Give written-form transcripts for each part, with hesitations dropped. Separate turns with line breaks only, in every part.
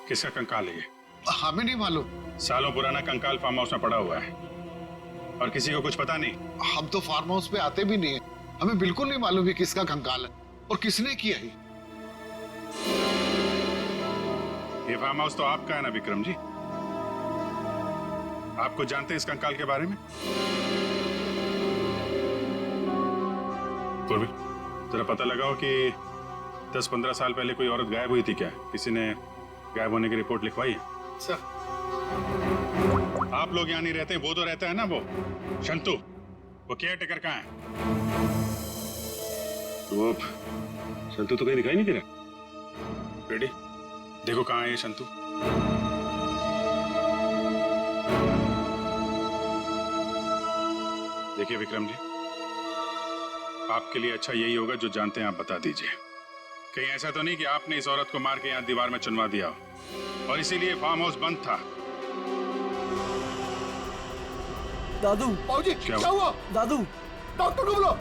किसका कंकाल है ये?
हमें नहीं मालूम।
सालों पुराना कंकाल फार्म हाउस में पड़ा हुआ है और किसी को कुछ पता नहीं।
हम तो फार्म हाउस पे आते भी नहीं है, हमें बिल्कुल नहीं मालूम ये किसका कंकाल है और किसने किया है।
ये फार्म हाउस तो आपका है ना विक्रम जी? आप कुछ जानते हैं इस कंकाल के बारे में? पूर्वी, जरा पता लगाओ कि 10-15 साल पहले कोई औरत गायब हुई थी क्या? किसी ने गायब होने की रिपोर्ट लिखवाई है?
सर,
आप लोग यहाँ नहीं रहते, वो तो रहता है ना, वो शंतु, वो केयर टेकर कहाँ है? वो शंतु तो कहीं दिखाई नहीं दे रहा। रेडी, देखो कहाँ है ये शंतु। देखिए विक्रम जी, आपके लिए अच्छा यही होगा जो जानते हैं आप बता दीजिए। कहीं ऐसा तो नहीं कि आपने इस औरत को मार के यहाँ दीवार में चुनवा दिया हो और इसीलिए फार्म हाउस बंद था।
दादू,
बाबूजी क्या हुआ?
दादू,
डॉक्टर को बुलाओ।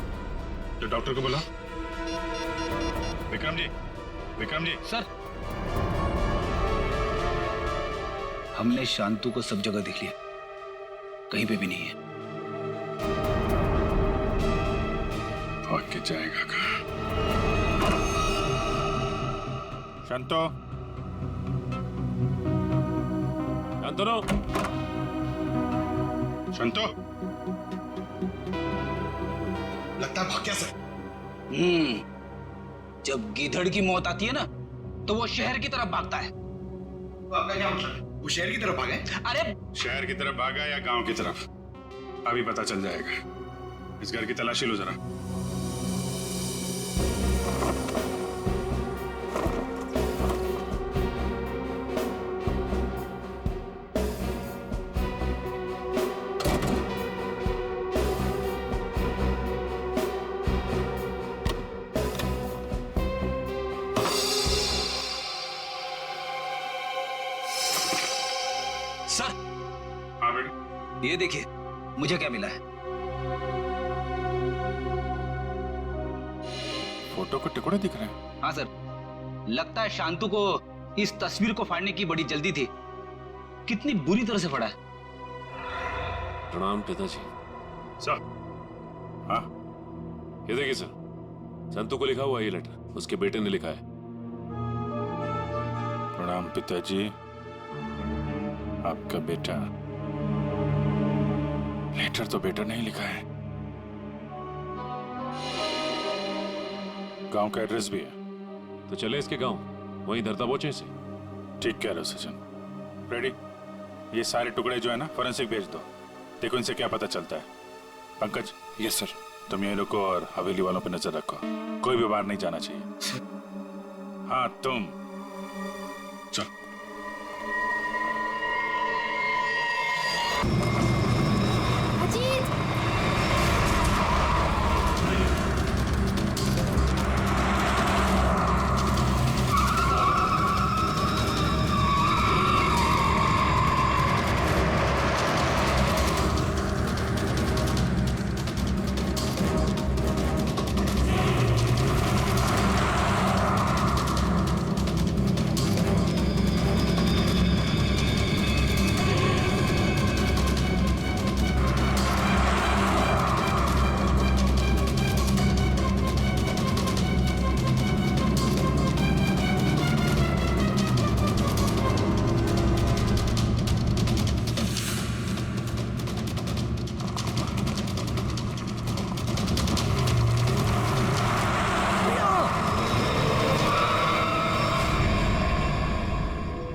तो डॉक्टर को बुला। विक्रम जी, विक्रम जी।
सर, हमने शांतु को सब जगह देख लिया, कहीं पे भी नहीं है।
भाग के जाएगा कहाँ? शांतो,
शांतनु,
शांतो।
लगता है भाग गया सर।
जब गीधड़ की मौत आती है ना, तो वो शहर की तरफ भागता है।
तो आपका क्या मतलब है? वो शहर की तरफ भागे?
अरे
शहर की तरफ भागा या गांव की तरफ, अभी पता चल जाएगा। इस घर की तलाशी लो जरा।
सर,
हाँ बेटा,
ये देखिए मुझे क्या मिला है।
फोटो के टुकड़े दिख रहे हैं।
हाँ सर, लगता है शांतु को इस तस्वीर को फाड़ने की बड़ी जल्दी थी। कितनी बुरी तरह से फाड़ा है।
प्रणाम पिताजी।
सर, हाँ
ये देखिए सर, संतु को लिखा हुआ ये लेटर उसके बेटे ने लिखा है।
प्रणाम पिताजी, आपका बेटा। लेटर तो बेटा नहीं लिखा है, गांव का एड्रेस भी है।
तो चले इसके गांव, वहीं धरता बोचे से।
ठीक कह रहे हो सचिन। रेडी, ये सारे टुकड़े जो है ना फोरेंसिक भेज दो, देखो इनसे क्या पता चलता है। पंकज। Yes sir. तुम ये रुको और हवेली वालों पे नजर रखो, कोई भी बाहर नहीं जाना चाहिए। हाँ तुम चल।
अजीत,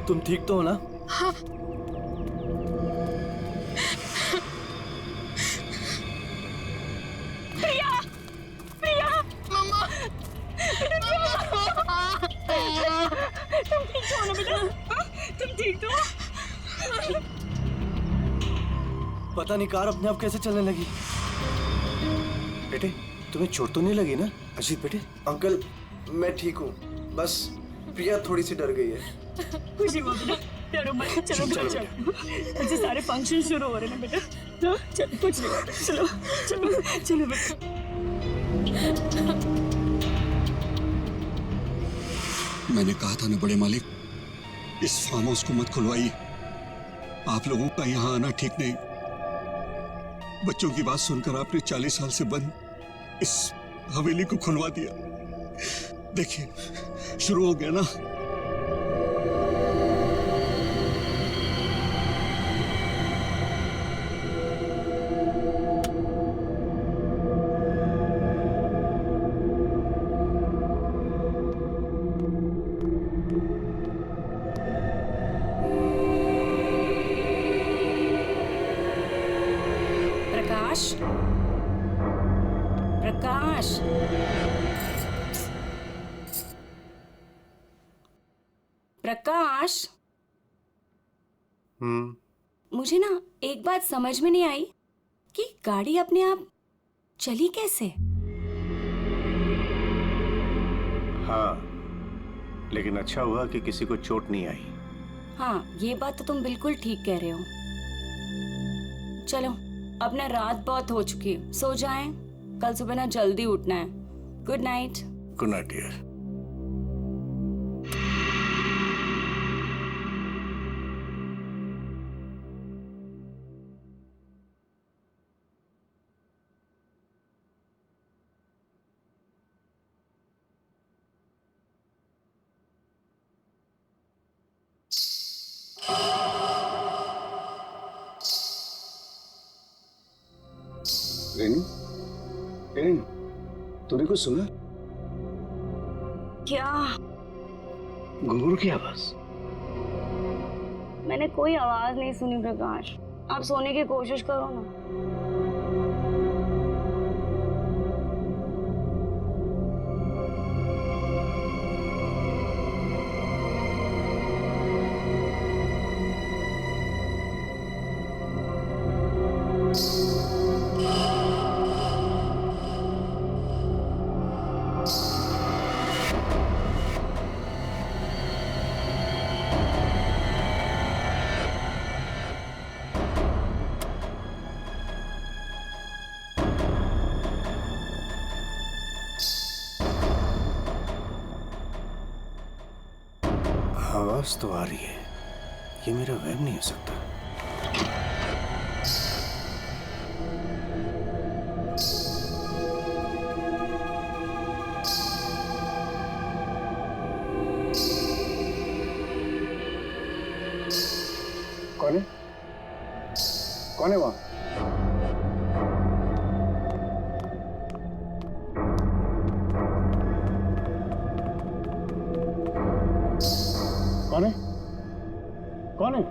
तुम ठीक तो हो ना?
हाँ। प्रिया, प्रिया, मम्मा, तुम ठीक तो हो ना बेटा? तुम ठीक तो हो?
पता नहीं कार अपने आप कैसे चलने लगी।
बेटे, तुम्हें चोट तो नहीं लगी ना?
अजीत बेटे,
अंकल, मैं ठीक हूँ, बस प्रिया थोड़ी सी डर गई है।
खुशी हुआ बेटा, डरो मत। चलो बेटा, चलो। मुझे सारे फंक्शन शुरू हो रहे हैं बेटा। हाँ, चलो, कुछ नहीं होता। चलो चलो चलो बेटा।
मैंने कहा था ना बड़े मालिक, इस फार्म हाउस को मत खुलवाइए। आप लोगों का यहाँ आना ठीक नहीं। बच्चों की बात सुनकर आपने 40 साल से बंद इस हवेली को खुलवा दिया। देखिए, शुरू हो गया ना।
प्रकाश, प्रकाश, प्रकाश। मुझे ना एक बात समझ में नहीं आई कि गाड़ी अपने आप चली कैसे।
हाँ, लेकिन अच्छा हुआ कि किसी को चोट नहीं आई।
हाँ, ये बात तो तुम बिल्कुल ठीक कह रहे हो। चलो, अब ना रात बहुत हो चुकी है, सो जाएं। कल सुबह ना जल्दी उठना है। Good night.
Good night dear.
Renu, Renu, तूने कुछ सुना?
क्या?
घुंघरू की आवाज।
मैंने कोई आवाज नहीं सुनी प्रकाश। आप सोने की कोशिश करो ना।
आवाज तो आ रही है, ये मेरा वहम नहीं हो सकता।
कौन है? कौन है वहां? कौन है? कौन है?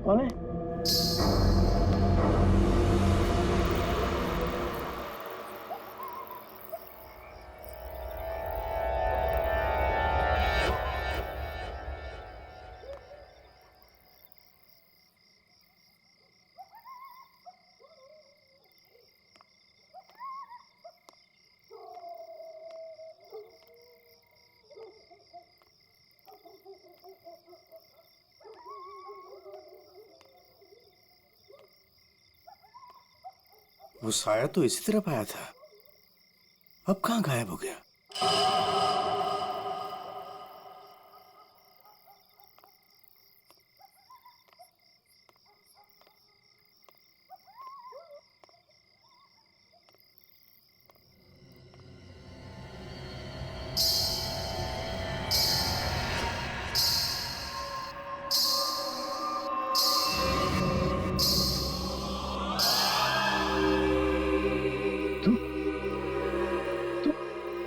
कौन है?
वो साया तो इसी तरफ आया था, अब कहाँ गायब हो गया?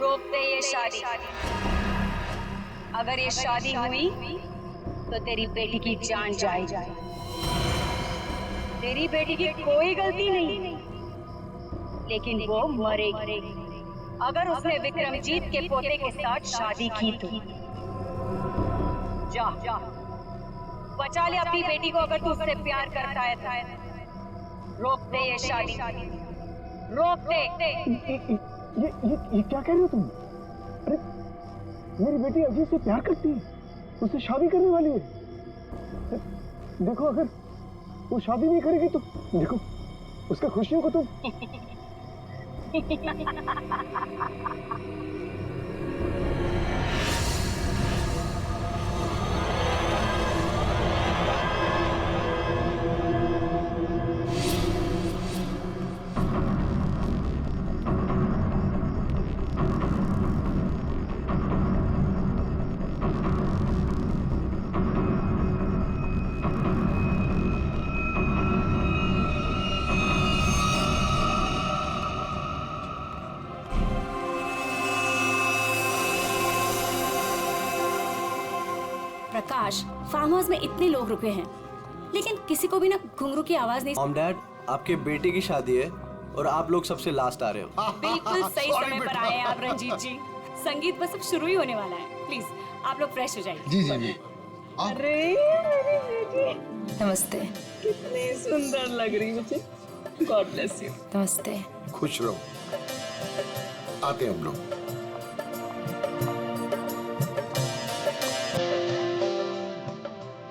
रोक दे ये शादी। अगर ये शादी हुई तो तेरी बेटी की जान जाएगी। तेरी बेटी की कोई गलती नहीं, लेकिन वो मरेगी अगर उसने विक्रमजीत के पोते के साथ शादी की तो। जा बचा ले अपनी बेटी को अगर तू उससे प्यार करता है। रोक दे ये शादी, रोक दे।
ये क्या कह रहे हो तुम? अरे मेरी बेटी अजीत से प्यार करती है, उससे शादी करने वाली है। देखो, अगर वो शादी नहीं करेगी तो देखो उसका खुशियों को तुम
आकाश, फार्म हाउस में इतने लोग रुके हैं लेकिन किसी को भी ना घुंघरू की आवाज नहीं।
मॉम डैड, आपके बेटे की शादी है और आप लोग सबसे लास्ट आ रहे हो।
बिल्कुल सही समय पर आए हैं आप रंजीत जी। संगीत बस अब शुरू ही होने वाला है। प्लीज आप लोग फ्रेश हो जाइए।
जी जी जी।
अरे मेरी बेटी,
नमस्ते।
कितनी सुंदर लग रही मुझे। God bless you.
नमस्ते।
खुश रहो। आते हैं हम लोग।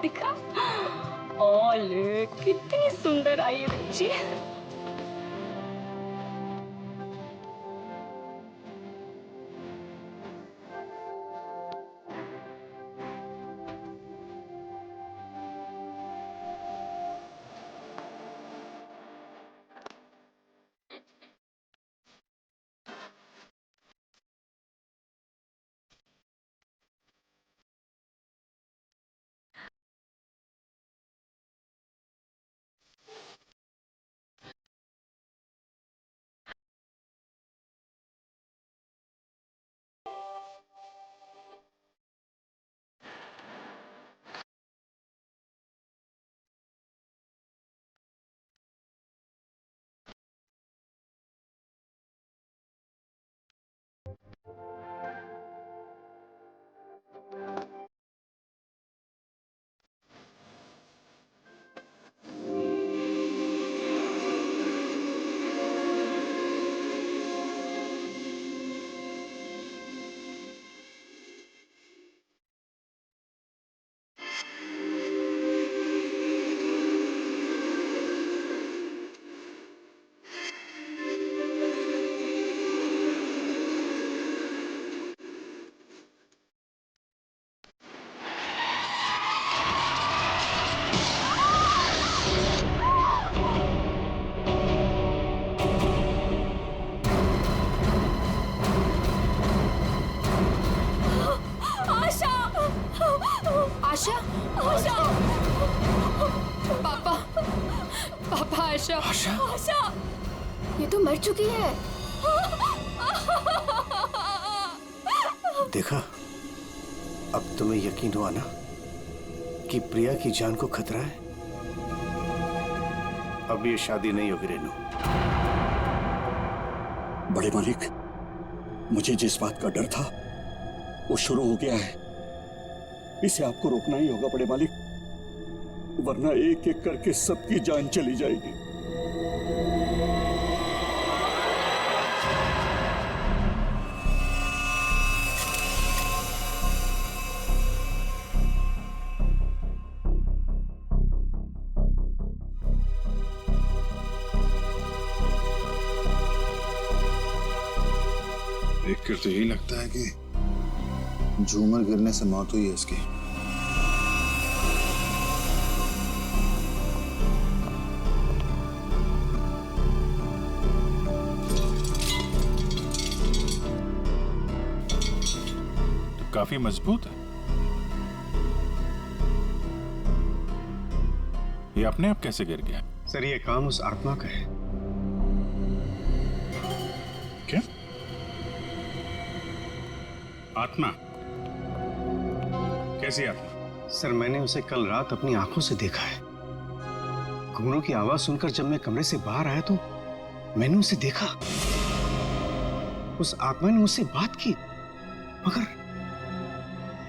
दिखा, ओले कितनी सुंदर आई है बच्ची।
आशा, आशा, पापा, पापा, आशा, आशा, आशा, ये तो मर चुकी है।
देखा, अब तुम्हें यकीन हुआ ना कि प्रिया की जान को खतरा है। अब ये शादी नहीं होगी रेनू।
बड़े मालिक, मुझे जिस बात का डर था वो शुरू हो गया है। इसे आपको रोकना ही होगा बड़े मालिक, वरना एक एक करके सबकी जान चली जाएगी।
देखकर तो यही लगता है कि झूमर गिरने से मौत हुई है इसकी।
तो काफी मजबूत है। ये अपने आप कैसे गिर गया?
सर ये काम उस आत्मा का है।
क्या आत्मा? कैसी आत्मा?
सर मैंने उसे कल रात अपनी आंखों से देखा है। घुंघरू की आवाज सुनकर जब मैं कमरे से बाहर आया तो मैंने उसे देखा। उस आत्मा ने मुझसे बात की मगर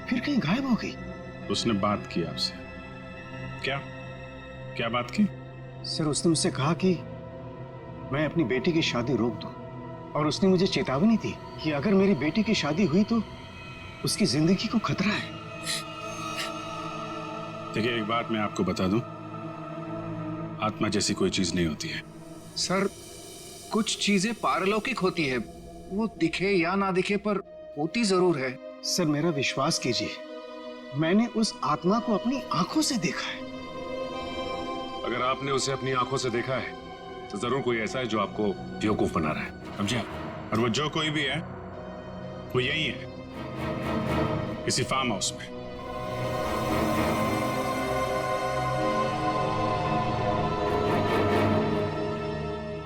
फिर कहीं गायब हो गई।
उसने बात की आपसे? क्या क्या बात की?
सर उसने मुझसे कहा कि मैं अपनी बेटी की शादी रोक दूं और उसने मुझे चेतावनी दी कि अगर मेरी बेटी की शादी हुई तो उसकी जिंदगी को खतरा है।
देखिए एक बात मैं आपको बता दूं, आत्मा जैसी कोई चीज नहीं होती है।
सर कुछ चीजें पारलौकिक होती है, वो दिखे या ना दिखे पर होती जरूर है।
सर मेरा विश्वास कीजिए, मैंने उस आत्मा को अपनी आंखों से देखा है।
अगर आपने उसे अपनी आंखों से देखा है तो जरूर कोई ऐसा है जो आपको बेवकूफ बना रहा है, समझे?
और वो जो कोई भी है वो यही है, किसी फार्म हाउस में।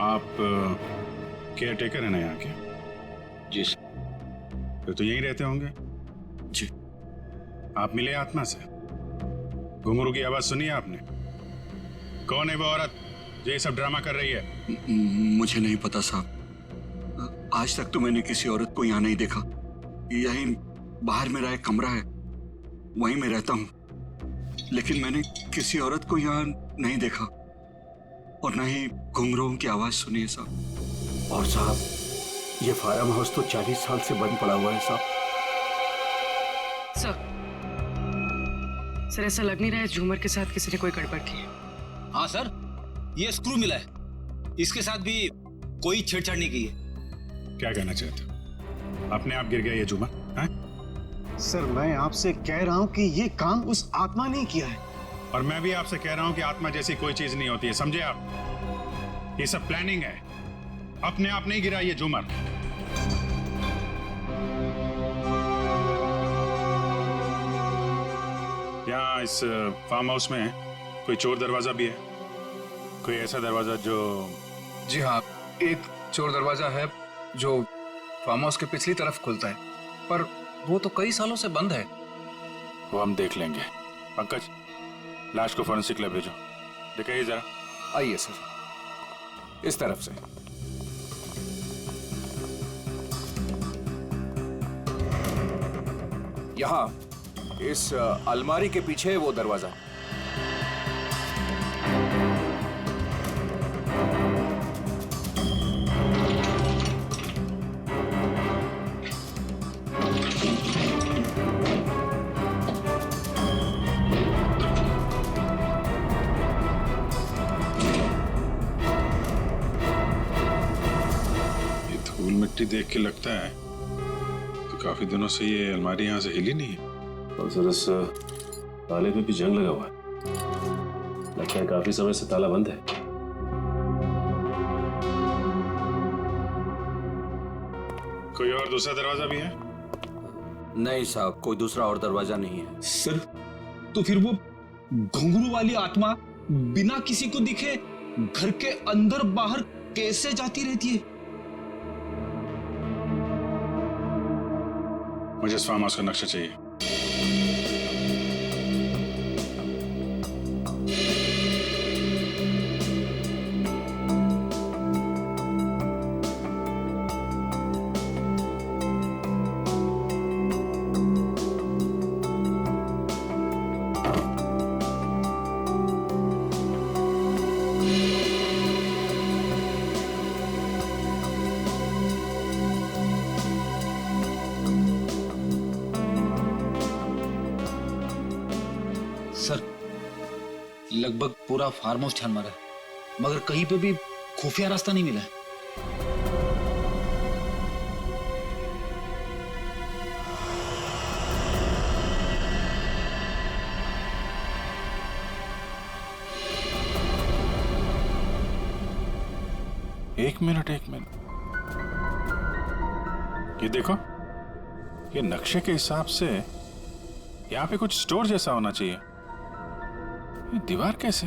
आप केयर टेकर है ना यहाँ के?
जी सर।
फिर तो यहीं रहते होंगे।
जी।
आप मिले आत्मा से? घुंघरू की आवाज सुनी है आपने? कौन है वो औरत जो ये सब ड्रामा कर रही है?
मुझे नहीं पता साहब। आज तक तो मैंने किसी औरत को यहाँ नहीं देखा। यहीं बाहर मेरा एक कमरा है, वहीं मैं रहता हूँ, लेकिन मैंने किसी औरत को यहाँ नहीं देखा और न ही घुंघरूओं की आवाज सुनी है साहब।
और साहब, ये फार्म हाउस तो 40 साल से बंद पड़ा हुआ है साहब।
सर ऐसा लग नहीं रहा है झूमर के साथ किसी ने कोई गड़बड़ की है।
हाँ सर, ये स्क्रू मिला है, इसके साथ भी कोई छेड़छाड़ नहीं की है।
क्या कहना चाहते हो? अपने आप गिर गया ये झूमर? हैं?
सर मैं आपसे कह रहा हूं कि ये काम उस आत्मा ने किया है।
और मैं भी आपसे कह रहा हूं कि आत्मा जैसी कोई चीज नहीं होती है, समझे आप? ये सब प्लानिंग है, अपने आप नहीं गिरा ये झूमर। यहाँ इस फार्म हाउस में कोई चोर दरवाजा भी है? कोई ऐसा दरवाजा जो...
जी हाँ, एक चोर दरवाजा है जो फार्म हाउस के पिछली तरफ खुलता है, पर वो तो कई सालों से बंद है।
वो हम देख लेंगे। पंकज, लाश को फॉरेंसिक लैब भेजो, दिखाइए जरा।
आइए सर, इस तरफ से। यहाँ इस अलमारी के पीछे वो दरवाजा।
धूल मिट्टी देख के लगता है तो काफी दिनों से ये अलमारी यहाँ से हिली नहीं है।
और सर इस ताले पे भी जंग लगा हुआ है, लगता है काफी समय से ताला बंद है।
कोई और दूसरा दरवाजा भी है?
नहीं साहब, कोई दूसरा और दरवाजा नहीं है।
सर, तो फिर वो घुंघरू वाली आत्मा बिना किसी को दिखे घर के अंदर बाहर कैसे जाती रहती है?
मुझे इस फार्म हाउस का नक्शा चाहिए।
लगभग पूरा फार्म हाउस छान मारा है, मगर कहीं पे भी खुफिया रास्ता नहीं मिला है।
एक मिनट। ये देखो, ये नक्शे के हिसाब से यहाँ पे कुछ स्टोर जैसा होना चाहिए। ये दीवार कैसे?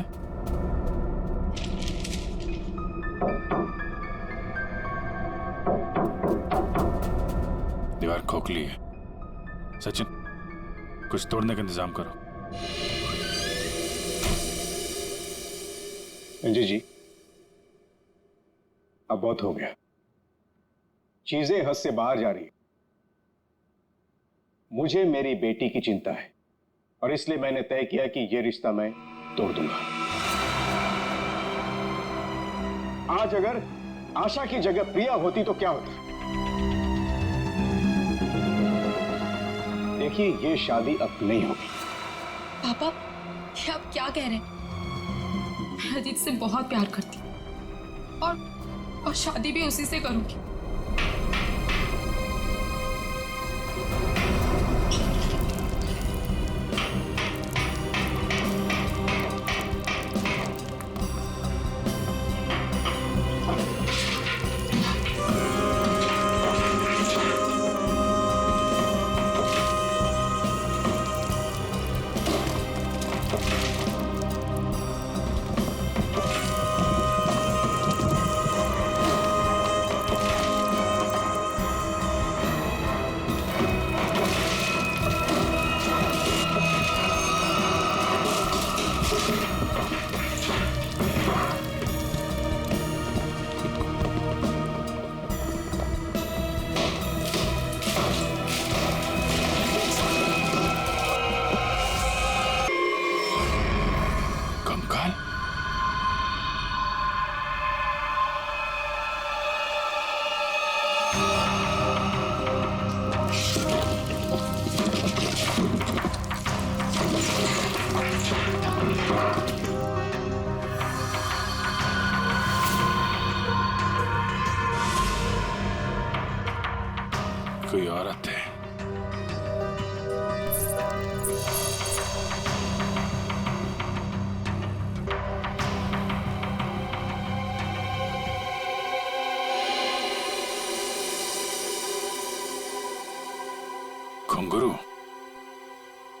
दीवार खोखली है। सचिन, कुछ तोड़ने का इंतजाम करो।
अंजू जी, अब बहुत हो गया, चीजें हद से बाहर जा रही है। मुझे मेरी बेटी की चिंता है और इसलिए मैंने तय किया कि यह रिश्ता मैं तोड़ दूंगा। आज अगर आशा की जगह प्रिया होती तो क्या होता? देखिए, यह शादी अब नहीं होगी।
पापा, ये आप क्या कह रहे हैं? मैं अजीत से बहुत प्यार करती हूँ और शादी भी उसी से करूंगी।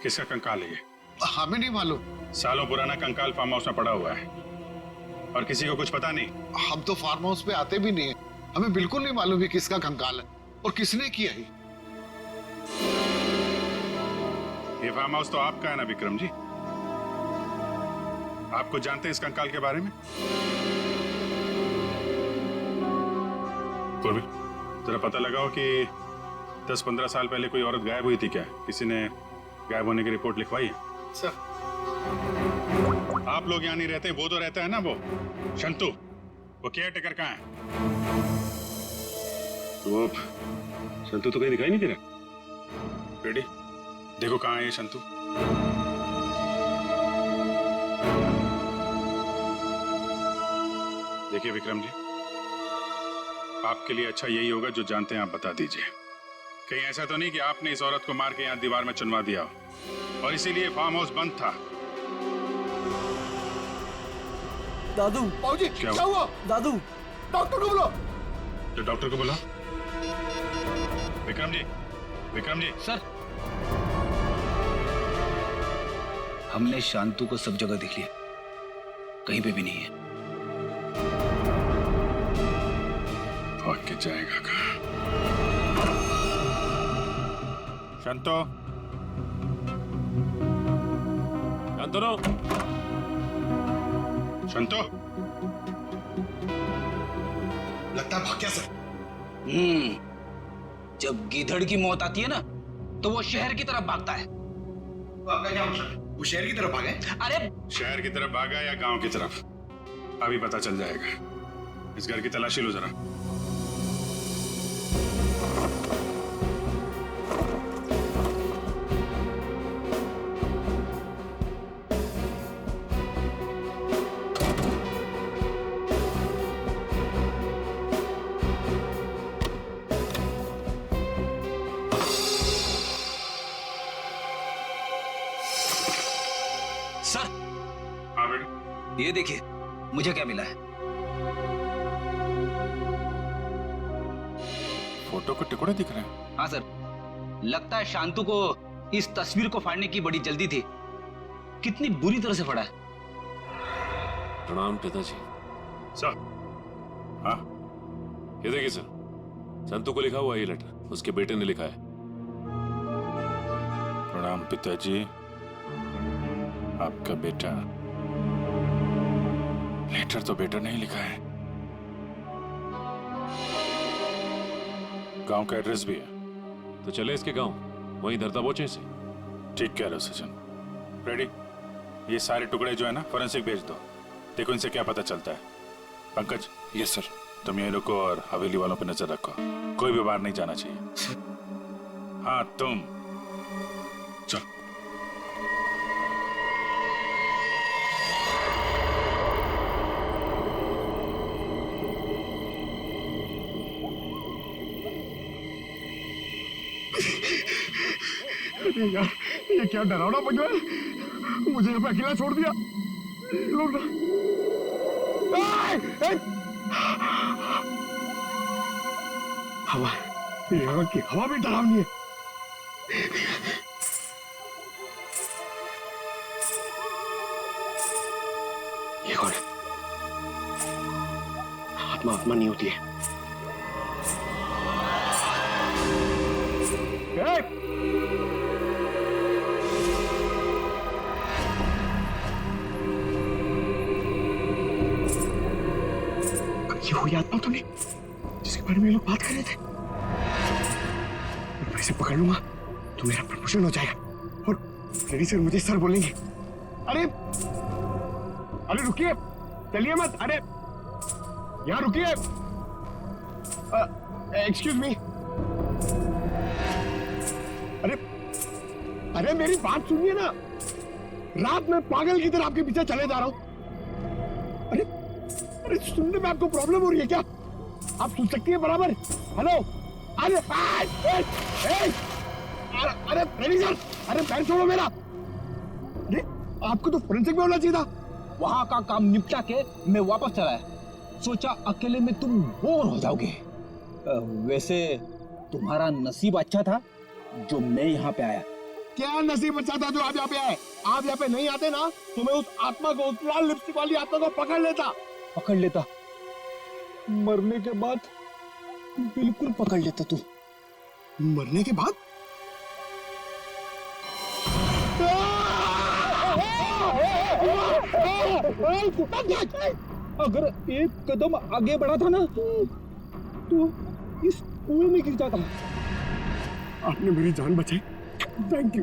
किसका कंकाल है ये?
हमें नहीं मालूम।
सालों पुराना कंकाल फार्म हाउस में पड़ा हुआ है और किसी को कुछ पता नहीं।
हम तो फार्म हाउस पे आते भी नहीं है, हमें बिल्कुल नहीं मालूम कि किसका कंकाल है और किसने किया है।
ये फार्म हाउस तो आपका है ना विक्रम जी? आपको जानते हैं इस कंकाल के बारे में? पूर्वी, जरा पता लगाओ कि 10-15 साल पहले कोई औरत गायब हुई थी क्या? किसी ने गायब होने की रिपोर्ट लिखवाई है?
सर,
आप लोग यहाँ नहीं रहते, वो तो रहता है ना, वो शंतु, वो केयर टेकर कहाँ है? वो शंतु तो कहीं दिखाई नहीं दे रहा। रेडी, देखो कहाँ है ये शंतु। देखिए विक्रम जी, आपके लिए अच्छा यही होगा जो जानते हैं आप बता दीजिए। कहीं ऐसा तो नहीं कि आपने इस औरत को मार के यहाँ दीवार में चुनवा दिया हो और इसीलिए फार्म हाउस बंद था?
दादू,
बाबूजी क्या हुआ?
दादू,
डॉक्टर को बुलाओ।
तो डॉक्टर को बुलाओ। विक्रम जी, विक्रम जी।
सर, हमने शांतु को सब जगह देख लिया, कहीं पे भी नहीं है।
भाग के जाएगा कहाँ? शांतो, शांतनु, शांतो।
लगता है भाग गया सर।
जब गीधड़ की मौत आती है ना, तो वो शहर की तरफ भागता है।
आपका क्या मतलब? वो शहर की तरफ भागे?
अरे
शहर की तरफ भागा या गांव की तरफ, अभी पता चल जाएगा। इस घर की तलाशी लो जरा।
सर,
हाँ बेटी,
ये देखिए मुझे क्या मिला है।
फोटो के टुकड़े दिख रहे हैं।
हाँ सर, लगता है शांतु को इस तस्वीर को फाड़ने की बड़ी जल्दी थी। कितनी बुरी तरह से फाड़ा है।
प्रणाम पिताजी।
सर, हाँ
ये देखिए सर, संतु को लिखा हुआ है ये लेटर, उसके बेटे ने लिखा है।
प्रणाम पिताजी, आपका बेटा। लेटर तो बेटा नहीं लिखा है, गांव का एड्रेस भी है।
तो चले इसके गांव, वहीं धरता बोचे इसे।
ठीक कह रहे हो सचिन। रेडी, ये सारे टुकड़े जो है ना फॉरेंसिक भेज दो, देखो इनसे क्या पता चलता है। पंकज।
Yes sir.
तुम यहीं रुको और हवेली वालों पर नजर रखो, कोई भी बाहर नहीं जाना चाहिए। हाँ तुम चल।
अरे यार, ये क्या डरावना बन रहा है। मुझे यहाँ पे अकेला छोड़ दिया। लोग ना हवा, यहाँ की हवा भी डरावनी है। ये कौन है? आत्मा आत्मा नहीं होती है। ये वही आत्मा तो नहीं जिसके बारे में ये लोग बात कर रहे थे? मैं इसे पकड़ लूंगा तो मेरा प्रमोशन हो जाएगा और रेडी सर मुझे सर बोलेंगे। अरे अरे रुकिए, चलिए मत। अरे यहाँ रुकिए। Excuse me. अरे अरे मेरी बात सुनिए ना, रात में पागल की तरह आपके पीछे चले जा रहा हूं। अरे अरे सुनने में आपको प्रॉब्लम हो रही है क्या? आप सुन सकती है बराबर? हेलो। अरे अरे रेडी सर, अरे पैर छोड़ो मेरा। अरे आपको तो फोरेंसिक में होना चाहिए था।
वहां का काम निपटा के मैं वापस चला है, सोचा अकेले में तुम बोर हो जाओगे। वैसे तुम्हारा नसीब अच्छा था जो मैं यहाँ पे आया,
क्या नसीब अच्छा था जो आप यहाँ पे आए। आप यहाँ पे नहीं आते ना तो मैं उस आत्मा को, उस लाल लिपस्टिक वाली आत्मा को पकड़ लेता। मरने के बाद बिल्कुल पकड़ लेता तू। मरने के बाद अगर एक कदम आगे बढ़ा था ना तो इस कुएं में गिर जाता। आपने मेरी जान बचाई, थैंक यू।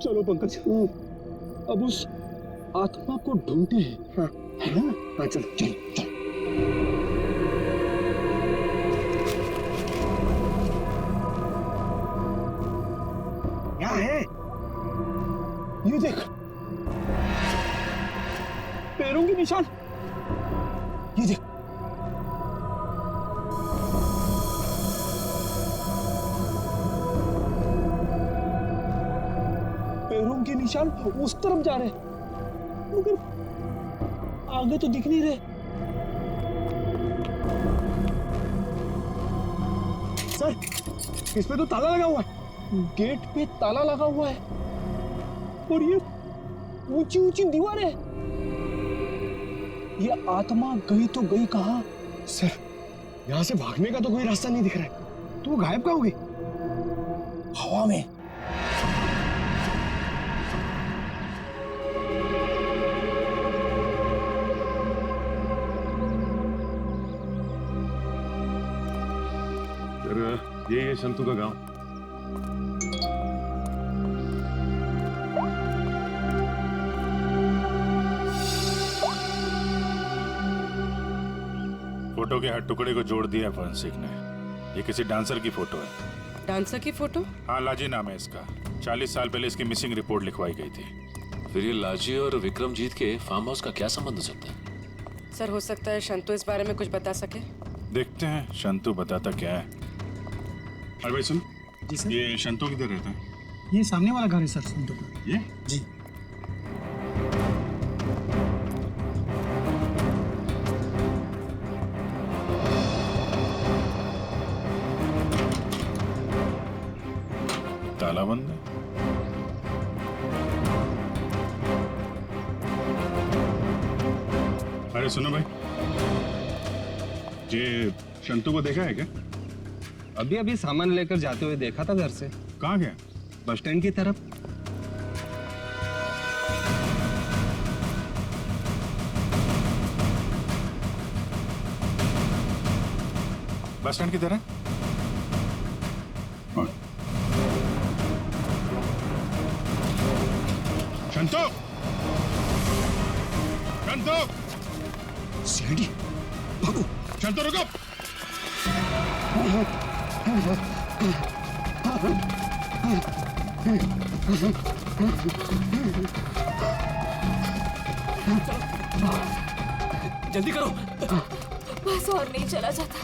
चलो पंकज, अब उस आत्मा को ढूंढते हैं। हाँ, है ना? हाँ, चलो चलो चलो। क्या है ये? देख, पैरों के निशान। ये देख, पैरों के निशान उस तरफ जा रहे हैं, मगर आगे तो दिख नहीं रहे। सर, इसमें तो ताला लगा हुआ है। गेट पे ताला लगा हुआ है और ये ऊंची ऊंची दीवारें हैं। ये आत्मा गई तो गई कहां? सर, यहां से भागने का तो कोई रास्ता नहीं दिख रहा है। तो वो गायब कहाँ हो गई? हवा में।
ये है शंतु का गांव।
फोटो के हर टुकड़े को जोड़ दिया फॉरेंसिक ने। ये किसी डांसर की फोटो है।
डांसर की फोटो?
हाँ, लाजी नाम है इसका। 40 साल पहले इसकी मिसिंग रिपोर्ट लिखवाई गई थी।
फिर ये लाजी और विक्रमजीत के फार्म हाउस का क्या संबंध हो सकता है?
सर, हो सकता है शंतु इस बारे में कुछ बता सके।
देखते हैं शंतु बताता क्या है। अरे भाई सुन।
जी सर।
ये शंतु किधर रहता है?
ये सामने वाला घर है सर, संतु का।
ये?
जी।
ताला बंद है। अरे सुनो भाई, ये शंतु को देखा है क्या?
अभी सामान लेकर जाते हुए देखा था घर से।
कहाँ गया?
बस स्टैंड की तरफ।
बस स्टैंड की तरह? शंतु! शंतु!
सीढ़ी, भागो!
शंतु रुको!
जल्दी करो।
बस और नहीं चला जाता।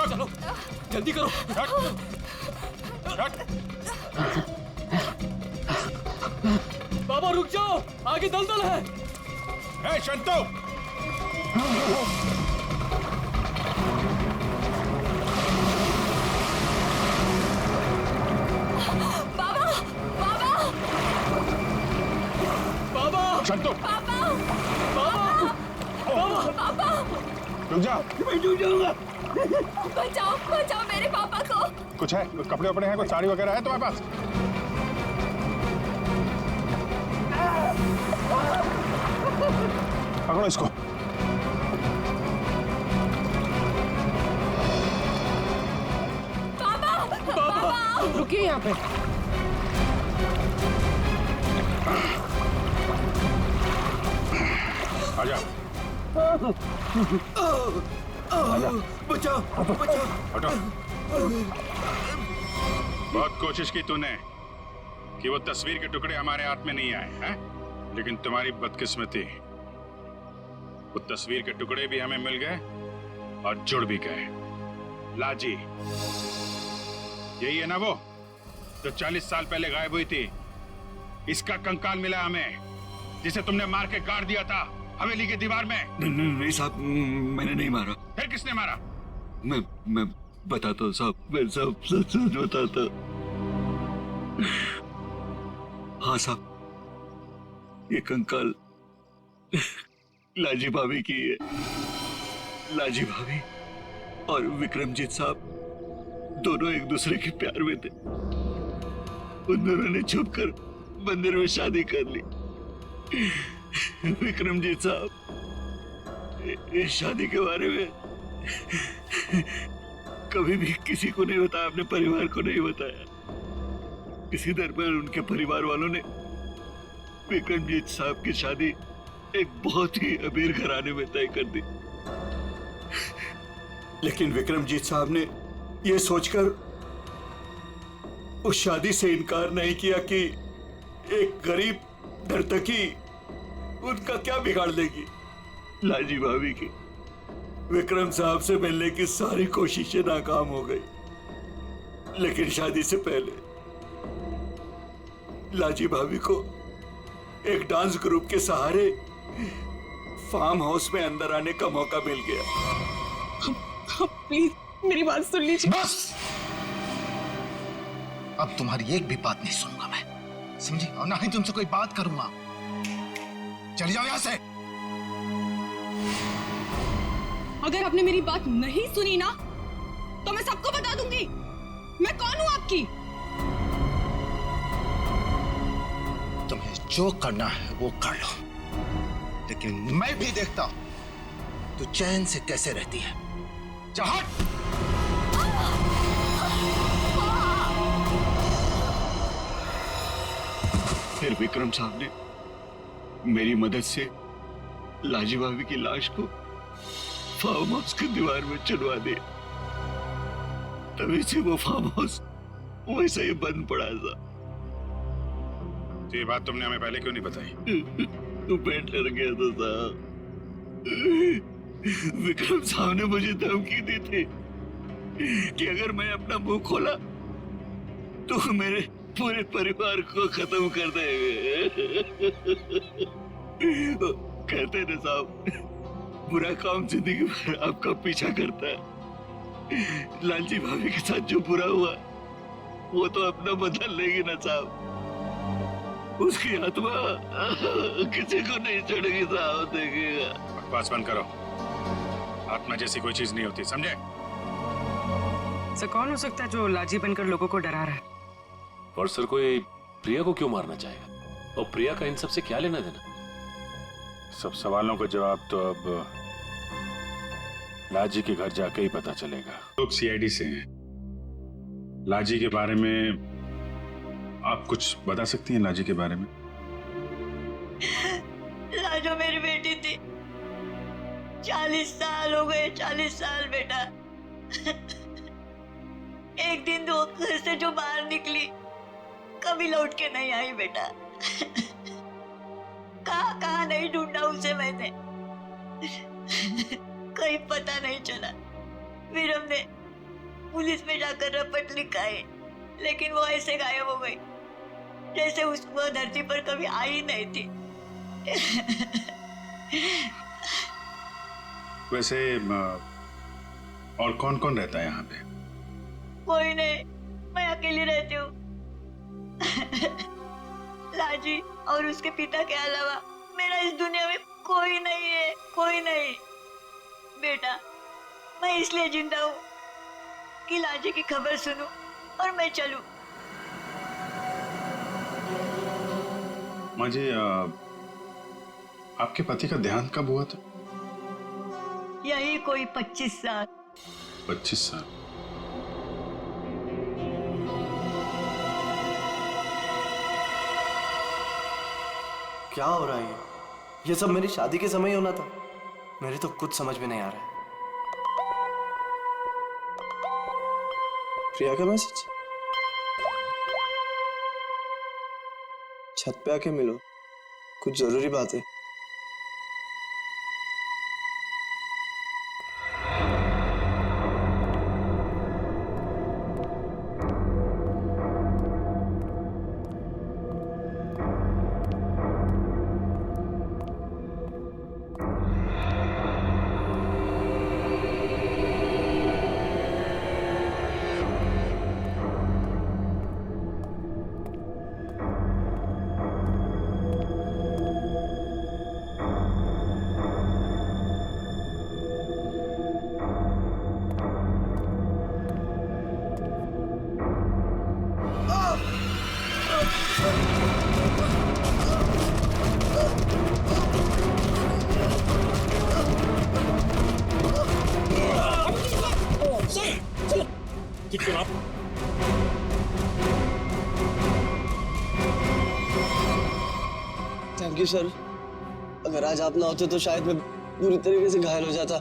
चलो, जल्दी करो। बाबा रुक जाओ, आगे दलदल है।
हे शंतु!
बाबा! बाबा!
बाबा!
शंतु!
बाबा!
बाबा!
बाबा!
रुक जा।
मैं डूब जाऊंगा।
बचाओ, बचाओ मेरे पापा को।
कुछ है? कपड़े वपड़े हैं? कुछ साड़ी वगैरह है तुम्हारे पास? पकड़ो इसको।
पापा! पापा!
रुकिए यहाँ पे।
आजा।
बचाओ, बचाओ।
हटो। बहुत कोशिश की तूने कि वो तस्वीर के टुकड़े हमारे हाथ में नहीं आए हैं, लेकिन तुम्हारी बदकिस्मती, वो तस्वीर के टुकड़े भी हमें मिल गए और जुड़ भी गए। लाजी, यही है ना वो जो 40 साल पहले गायब हुई थी? इसका कंकाल मिला हमें, जिसे तुमने मार के गाड़ दिया था हवेली की दीवार में।
नहीं साहब, मैंने नहीं मारा।
फिर
किसने मारा?
मैं बताता हूँ साहब, मैं सब सच सच बताता हूँ। हाँ साहब, ये कंकाल लाजी भाभी की है। लाजी भाभी और विक्रमजीत साहब दोनों एक दूसरे के प्यार में थे। उन दोनों ने छुपकर मंदिर में शादी कर ली। विक्रमजीत साहब इस शादी के बारे में कभी भी किसी को नहीं बताया, अपने परिवार को नहीं बताया। इसी दरमियान उनके परिवार वालों ने विक्रमजीत साहब की शादी एक बहुत ही अमीर घराने में तय कर दी। लेकिन विक्रमजीत साहब ने यह सोचकर उस शादी से इनकार नहीं किया कि एक गरीब नर्तकी उनका क्या बिगाड़ लेगी। लाजी भाभी की विक्रम साहब से मिलने की सारी कोशिशें नाकाम हो गई। लेकिन शादी से पहले लाजी भाभी को एक डांस ग्रुप के सहारे फार्म हाउस में अंदर आने का मौका मिल गया।
प्लीज मेरी बात सुन लीजिए।
बस, अब तुम्हारी एक भी बात नहीं सुनूंगा मैं, समझी? और ना ही तुमसे कोई बात करूंगा। चली जाओ यहां से।
अगर आपने मेरी बात नहीं सुनी ना तो मैं सबको बता दूंगी मैं कौन हूं आपकी।
तुम्हें जो करना है वो कर लो, लेकिन मैं भी देखता हूं तू चैन से कैसे रहती है। जा हट।
फिर विक्रम साहब ने मेरी मदद से लाजी भाभी की लाश को फार्म हाउस की दीवार में चुनवा दिया। तभी से वो फार्म हाउस वैसे ही बंद पड़ा था।
तो ये बात तुमने हमें पहले क्यों नहीं बताई?
तो मैं डर गया था साहब। विक्रम साहब ने मुझे धमकी दी थी कि अगर मैं अपना मुंह खोला तो मेरे पूरे परिवार को खत्म कर देंगे। कहते ना साहब, बुरा काम जिंदगी भर आपका पीछा करता है। लालजी भाभी के साथ जो बुरा हुआ वो तो अपना बदल लेगी ना साहब। उसकी आत्मा किसी को नहीं छोड़ेगी साहब, देखिएगा।
बकवास बंद करो। आत्मा जैसी कोई चीज नहीं होती, समझे?
सर कौन हो सकता है जो लाजी बनकर लोगों को डरा रहा है?
और सर कोई प्रिया को क्यों मारना चाहेगा? और प्रिया का इन सब से क्या लेना देना?
सब सवालों का जवाब तो अब लाजी के घर जाके ही पता चलेगा। लोग सीआईडी से हैं। लाजी के बारे में आप कुछ बता सकती हैं? लाजी के बारे में?
लाजो मेरी बेटी थी। 40 साल हो गए, 40 साल बेटा। एक दिन वो घर से जो बाहर निकली कभी लौट के नहीं आई बेटा। कहाँ नहीं ढूंढा उसे मैंने, कहीं पता नहीं चला। फिर हमने पुलिस में जाकर रपट लिखाई, लेकिन वो ऐसे गायब हो गई जैसे उसको धरती पर कभी आई नहीं थी।
वैसे और कौन कौन रहता है यहाँ पे?
कोई नहीं, मैं अकेली रहती हूँ। लाजी और उसके पिता के अलावा मेरा इस दुनिया में कोई नहीं है, कोई नहीं। बेटा, मैं इसलिए जिंदा हूँ कि लाजी की खबर सुनूं और मैं चलूं।
माँ जी, आपके पति का देहांत कब हुआ था?
यही कोई 25 साल।
25 साल?
क्या हो रहा है ये सब मेरी शादी के समय ही होना था। मेरे तो कुछ समझ में नहीं आ रहा है।
प्रिया का मैसेज? छत पे आके मिलो, कुछ जरूरी बात है।
सर चलो कितने आप
थैंक यू सर। अगर आज आप ना होते तो शायद मैं पूरी तरीके से घायल हो जाता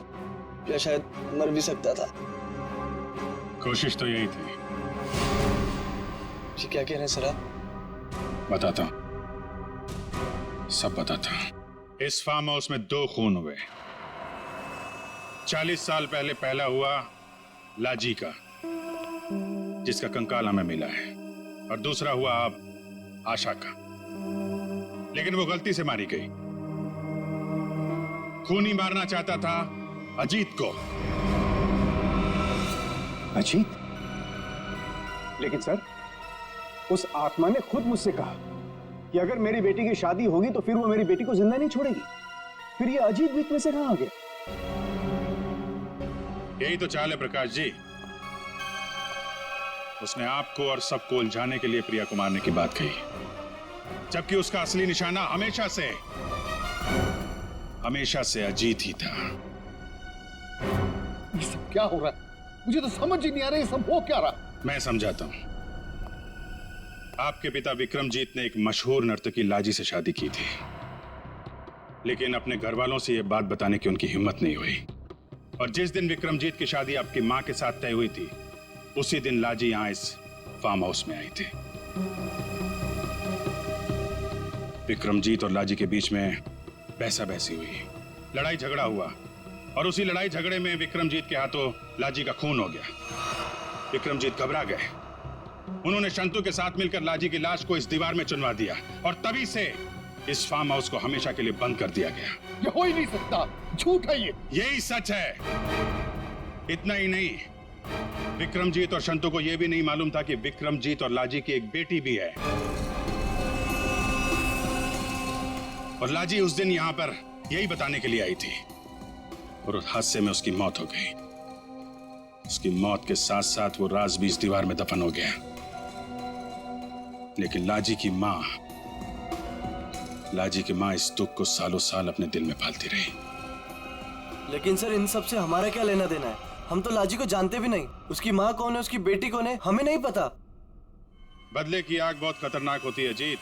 या शायद मर भी सकता था।
कोशिश तो यही थी।
जी क्या कह रहे हैं सर आप?
बताता हूं, सब बताता हूं। इस फार्म हाउस में 2 खून हुए। 40 साल पहले पहला हुआ लाजी का, जिसका कंकाल हमें मिला है, और दूसरा हुआ अब आशा का, लेकिन वो गलती से मारी गई। खूनी मारना चाहता था अजीत को।
अजीत? लेकिन सर, उस आत्मा ने खुद मुझसे कहा कि अगर मेरी बेटी की शादी होगी तो फिर वो मेरी बेटी को जिंदा नहीं छोड़ेगी। फिर ये अजीत बीच में से कहां आ गया?
यही तो चाल है प्रकाश जी। उसने आपको और सबको उलझाने के लिए प्रिया को मारने की बात कही, जबकि उसका असली निशाना हमेशा से अजीत ही था।
ये सब क्या हो रहा है? मुझे तो समझ ही नहीं आ रहा, ये सब हो क्या रहा?
मैं समझाता हूं। आपके पिता विक्रमजीत ने एक मशहूर नर्तकी लाजी से शादी की थी, लेकिन अपने घर वालों से यह बात बताने की उनकी हिम्मत नहीं हुई। और जिस दिन विक्रमजीत की शादी आपकी मां के साथ तय हुई थी, उसी दिन लाजी यहां इस फार्म हाउस में आई थी। विक्रमजीत और लाजी के बीच में बहसा बहसी हुई, लड़ाई झगड़ा हुआ, और उसी लड़ाई झगड़े में विक्रमजीत के हाथों लाजी का खून हो गया। विक्रमजीत घबरा गए। उन्होंने शंतु के साथ मिलकर लाजी की लाश को इस दीवार में चुनवा दिया, और तभी से इस फार्म हाउस को हमेशा के लिए बंद कर दिया गया।
ये हो ही नहीं सकता, झूठ है ये।
यही सच है। इतना ही नहीं, विक्रमजीत और शंतु को यह भी नहीं मालूम था कि विक्रमजीत और लाजी की एक बेटी भी है, और लाजी उस दिन यहां पर यही बताने के लिए आई थी, और उस हादसे में उसकी मौत हो गई। उसकी मौत के साथ साथ वो राज भी इस दीवार में दफन हो गया। लेकिन लाजी की मां इस दुख को सालों साल अपने दिल में पालती रही।
लेकिन सर, इन सब से हमारा क्या लेना देना है? हम तो लाजी को जानते भी नहीं। उसकी माँ कौन है, उसकी बेटी कौन है, हमें नहीं पता।
बदले की आग बहुत खतरनाक होती है जीत।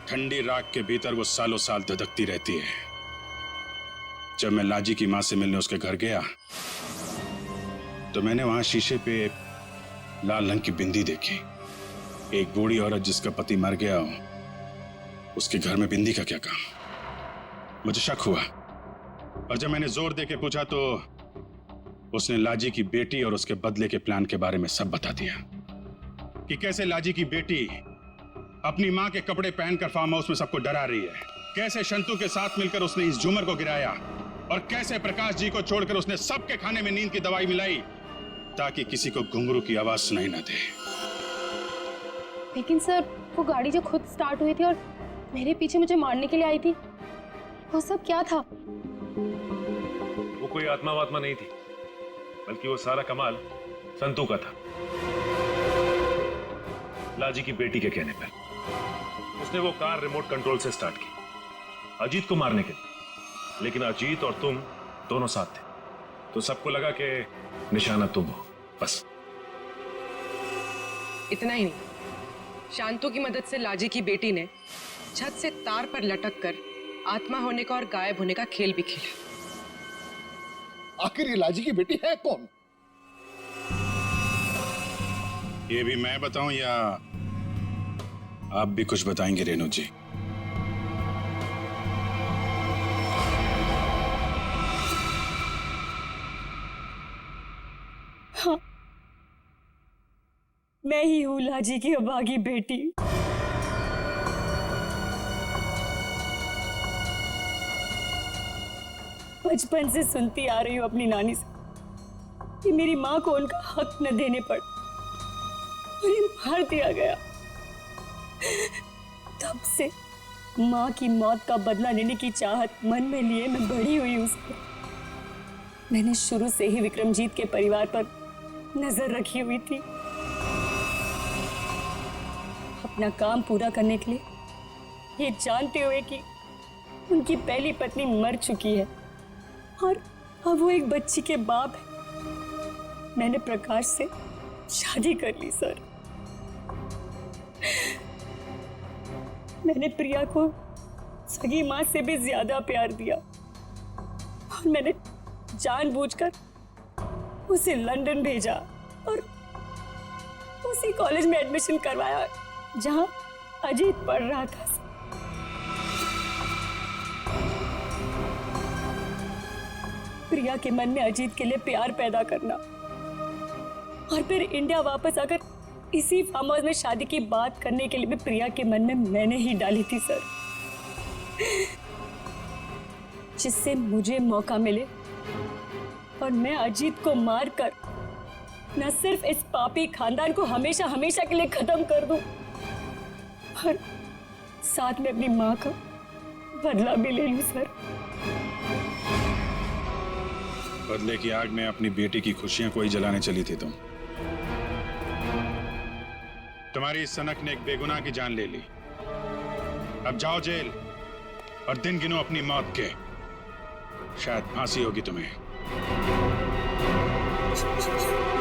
ठंडी राख के भीतर वो सालों साल धधकती रहती है। जब मैं लाजी की मां से मिलने उसके घर गया, तो मैंने वहां शीशे पे लाल रंग की बिंदी देखी। एक बूढ़ी औरत जिसका पति मर गया हो, उसके घर में बिंदी का क्या काम? मुझे शक हुआ, और जब मैंने जोर दे के पूछा तो उसने लाजी की बेटी और उसके बदले के प्लान के बारे में सब बता दिया, कि कैसे लाजी की बेटी अपनी मां के कपड़े पहनकर फार्म हाउस में सबको डरा रही है, कैसे शंतु के साथ मिलकर उसने इस झूमर को गिराया, और कैसे प्रकाश जी को छोड़कर उसने सबके खाने में नींद की दवाई मिलाई ताकि किसी को घुंघरू की आवाज सुनाई ना दे।
लेकिन सर, वो गाड़ी जो खुद स्टार्ट हुई थी और मेरे पीछे मुझे मारने के लिए आई थी, वो सब क्या था?
वो कोई आत्मा वात्मा नहीं थी, बल्कि वो सारा कमाल संतू का था। लाजी की बेटी के कहने पर उसने वो कार रिमोट कंट्रोल से स्टार्ट की अजीत को मारने के लिए, लेकिन अजीत और तुम दोनों साथ थे, तो सबको लगा कि निशाना तुम हो। बस
इतना ही नहीं, शांतु की मदद से लाजी की बेटी ने छत से तार पर लटक कर आत्मा होने का और गायब होने का खेल भी खेला।
आखिर ये लाजी की बेटी है कौन?
ये भी मैं बताऊं या आप भी कुछ बताएंगे रेणु जी?
हाँ, मैं ही हूँ लाजी की अभागी बेटी। बचपन से सुनती आ रही हूँ अपनी नानी से कि मेरी माँ को उनका हक न देने पर उन्हें मार दिया गया। तब से माँ की मौत का बदला लेने की चाहत मन में लिए मैं बड़ी हुई उसको। मैंने शुरू से ही विक्रमजीत के परिवार पर नजर रखी हुई थी। अपना काम पूरा करने के लिए, ये जानते हुए कि उनकी पहली पत्नी मर चुकी है और अब वो एक बच्ची के बाप है, मैंने प्रकाश से शादी कर ली सर। मैंने प्रिया को सगी माँ से भी ज्यादा प्यार दिया और मैंने जानबूझकर उसे लंदन भेजा और उसी कॉलेज में एडमिशन करवाया जहां अजीत पढ़ रहा था। प्रिया के मन में अजीत के लिए प्यार पैदा करना और फिर इंडिया वापस आकर इसी फार्म हाउस में शादी की बात करने के लिए भी प्रिया के मन में मैंने ही डाली थी सर, जिससे मुझे मौका मिले और मैं अजीत को मारकर न सिर्फ इस पापी खानदान को हमेशा हमेशा के लिए खत्म कर दूं, और साथ में अपनी मां का बदला भी ले लूं सर।
बदले की आग में अपनी बेटी की खुशियां कोई जलाने चली थी तुम। तुम्हारी इस सनक ने एक बेगुनाह की जान ले ली। अब जाओ जेल और दिन गिनो अपनी मौत के। शायद फांसी होगी तुम्हें।